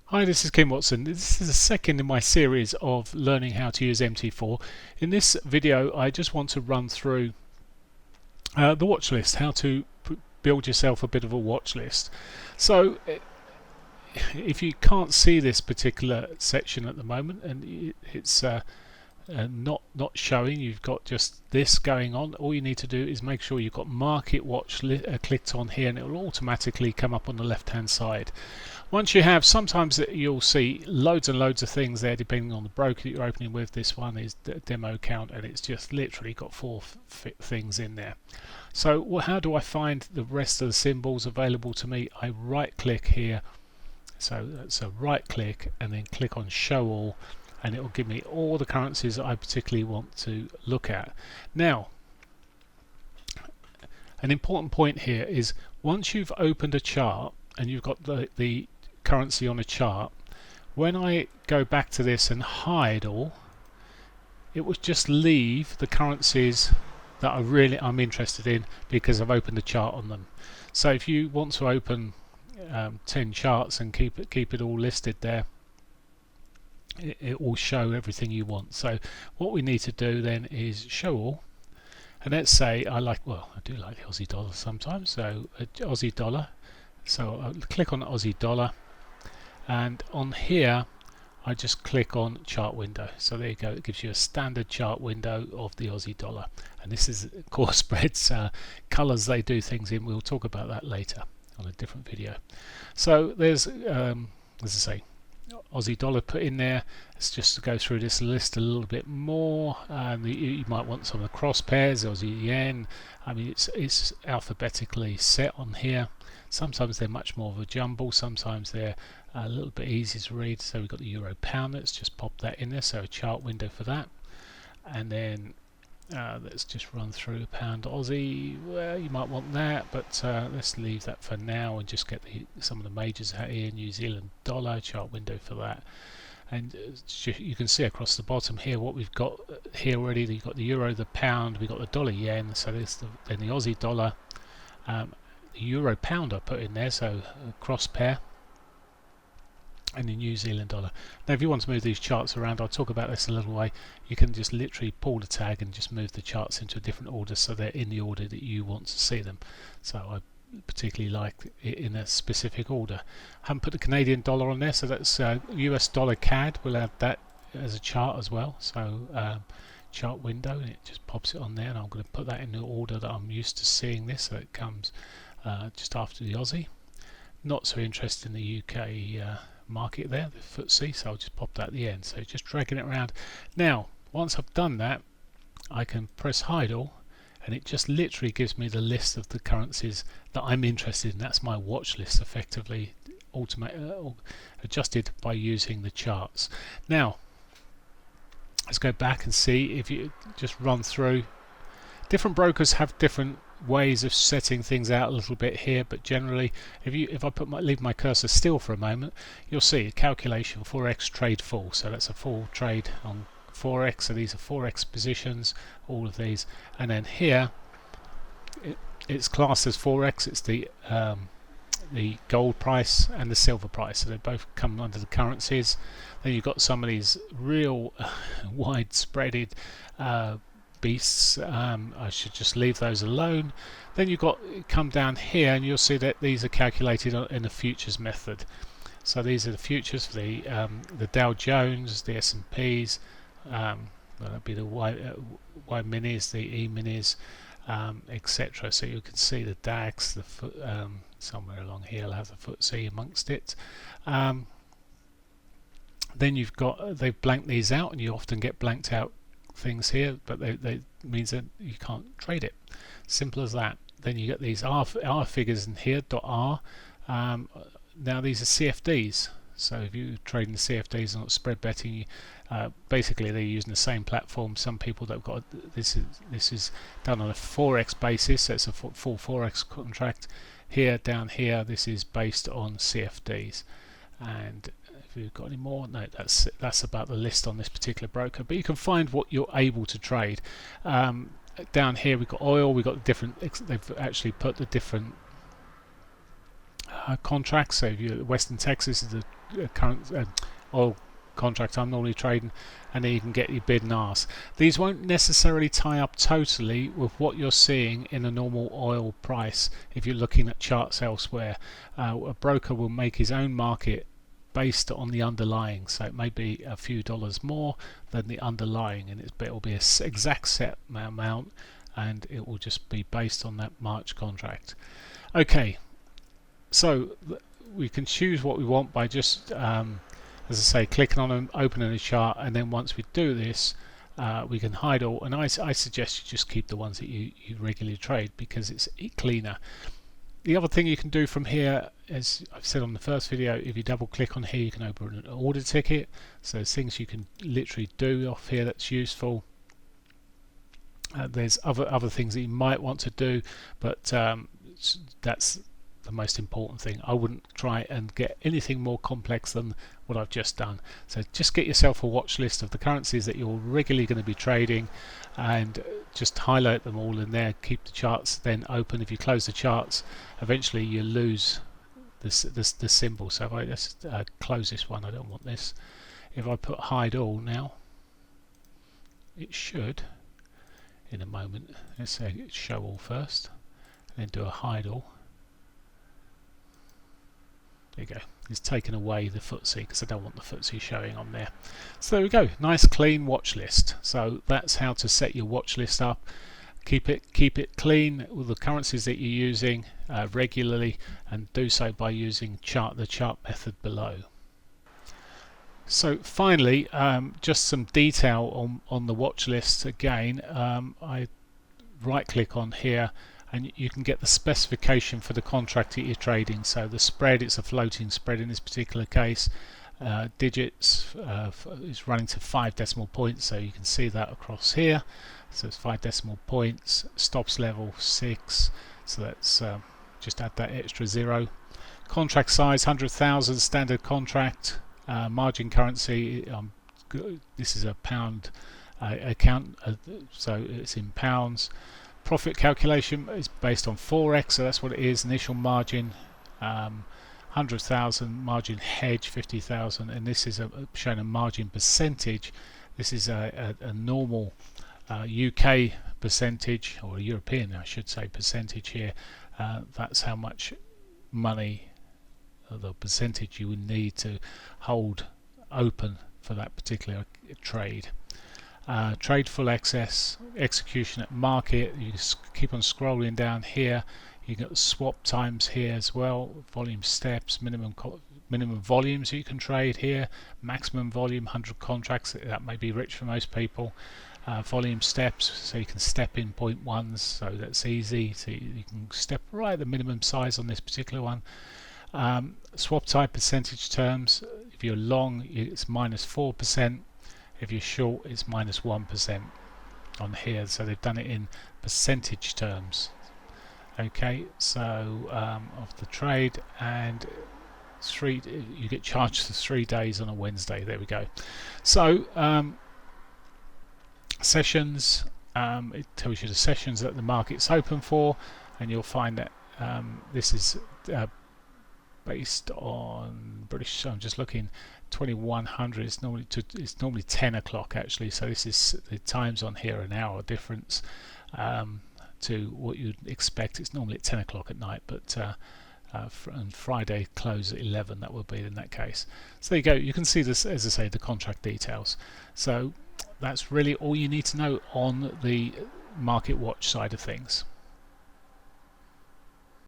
Hi, this is Kim Watson. This is the second in my series of learning how to use MT4. In this video, I just want to run through the watch list, how to build yourself a bit of a watch list. So, if you can't see this particular section at the moment, and it's not showing, you've got just this going on, all you need to do is make sure you've got market watch clicked on here, and it will automatically come up on the left hand side. Once you have, sometimes you'll see loads and loads of things there depending on the broker that you're opening with. This one is the demo account, and it's just literally got four things in there. So how do I find the rest of the symbols available to me? I right click here, so right click and then click on show all, and it will give me all the currencies that I particularly want to look at. Now, an important point here is once you've opened a chart and you've got the currency on a chart, when I go back to this and hide all, it will just leave the currencies that I'm interested in because I've opened a chart on them. So if you want to open 10 charts and keep it all listed there, it will show everything you want. So what we need to do then is show all, and let's say I do like the Aussie dollar sometimes, so Aussie dollar. So I'll click on Aussie dollar, and on here I just click on chart window. So there you go, it gives you a standard chart window of the Aussie dollar, and this is core spreads, colors they do things in. We'll talk about that later on a different video. So there's as I say, Aussie dollar put in there. It's just to go through this list a little bit more. You might want some of the cross pairs, Aussie yen. I mean, it's alphabetically set on here. Sometimes they're much more of a jumble, sometimes they're a little bit easier to read. So we've got the euro pound, let's just pop that in there, so a chart window for that. And then let's just run through pound Aussie. Well, you might want that, but let's leave that for now and just get some of the majors out here. New Zealand dollar, chart window for that. And you can see across the bottom here what we've got here already. You've got the euro, the pound, we've got the dollar yen, so then the Aussie dollar, the euro pound I put in there, so a cross pair, and the New Zealand dollar. Now if you want to move these charts around, I'll talk about this a little way, you can just literally pull the tag and just move the charts into a different order so they're in the order that you want to see them. So I particularly like it in a specific order. I haven't put the Canadian dollar on there, so that's US dollar CAD. We'll add that as a chart as well. So chart window, and it just pops it on there, and I'm going to put that in the order that I'm used to seeing this, so it comes just after the Aussie. Not so interested in the UK market there, the FTSE, so I'll just pop that at the end. So just dragging it around. Now once I've done that, I can press hide all, and it just literally gives me the list of the currencies that I'm interested in. That's my watch list, effectively adjusted by using the charts. Now let's go back and see. If you just run through, different brokers have different ways of setting things out a little bit here, but generally if I leave my cursor still for a moment, you'll see a calculation 4x trade full. So that's a full trade on 4x, so these are 4x positions, all of these, and then here it's classed as 4x. It's the gold price and the silver price, so they both come under the currencies. Then you've got some of these real widespreaded beasts. I should just leave those alone. Then you've got, come down here and you'll see that these are calculated in the futures method. So these are the futures for the Dow Jones, the S&Ps, that'd be the Y minis, the E minis, etc. So you can see the DAX, somewhere along here I'll have the FTSE amongst it. Then you've got, they've blanked these out, and you often get blanked out things here, but they means that you can't trade it. Simple as that. Then you get these R figures in here, .R. Now these are CFDs. So if you're trading the CFDs and not spread betting, basically they're using the same platform. Some people that have got this is done on a 4x basis, so it's a full 4x contract. Here, down here, this is based on CFDs. And if you've got any more, no, that's about the list on this particular broker. But you can find what you're able to trade. Down here we've got oil. We've got different. They've actually put the different contracts. So if you're Western Texas is the current oil contract I'm normally trading, and then you can get your bid and ask. These won't necessarily tie up totally with what you're seeing in a normal oil price if you're looking at charts elsewhere. A broker will make his own market based on the underlying, so it may be a few dollars more than the underlying, and it will be an exact set amount, and it will just be based on that March contract. Okay, so we can choose what we want by just as I say, clicking on and opening a chart, and then once we do this we can hide all, and I suggest you just keep the ones that you regularly trade because it's cleaner. The other thing you can do from here, as I've said on the first video, if you double click on here you can open an order ticket, so there's things you can literally do off here that's useful. There's other things that you might want to do, but that's the most important thing. I wouldn't try and get anything more complex than what I've just done. So just get yourself a watch list of the currencies that you're regularly going to be trading, and just highlight them all in there. Keep the charts then open. If you close the charts, eventually you lose the symbol. So if I just close this one, I don't want this. If I put hide all now, it should in a moment. Let's say show all first, and then do a hide all. There you go. It's taken away the FTSE because I don't want the FTSE showing on there. So there we go. Nice clean watch list. So that's how to set your watch list up. Keep it clean with the currencies that you're using regularly, and do so by using the chart method below. So finally, just some detail on the watch list again. I right click on here, and you can get the specification for the contract that you're trading. So the spread, it's a floating spread in this particular case. Digits is running to 5 decimal points, so you can see that across here. So it's 5 decimal points. Stops level 6, so that's just add that extra 0. Contract size 100,000, standard contract. Margin currency, this is a pound account, so it's in pounds. Profit calculation is based on Forex, so that's what it is. Initial margin 100,000, margin hedge 50,000, and this is showing a margin percentage. This is a normal UK percentage, or a European I should say percentage here. That's how much money, the percentage you would need to hold open for that particular trade. Trade full excess, execution at market. You just keep on scrolling down here. You get the swap times here as well, volume steps, minimum volumes you can trade here, maximum volume 100 contracts. That may be rich for most people. Volume steps, so you can step in 0.1s, so that's easy. So you can step right at the minimum size on this particular one. Swap type percentage terms, if you're long it's -4%, if you're short it's -1% on here, so they've done it in percentage terms. Okay, so of the trade, and you get charged for 3 days on a Wednesday. There we go. So sessions, it tells you the sessions that the market's open for, and you'll find that this is based on British. So I'm just looking 2100. It's normally 10 o'clock actually. So this is the times on here, an hour difference to what you'd expect. It's normally at 10 o'clock at night, but and Friday close at 11. That would be in that case. So there you go. You can see this, as I say, the contract details. So that's really all you need to know on the market watch side of things.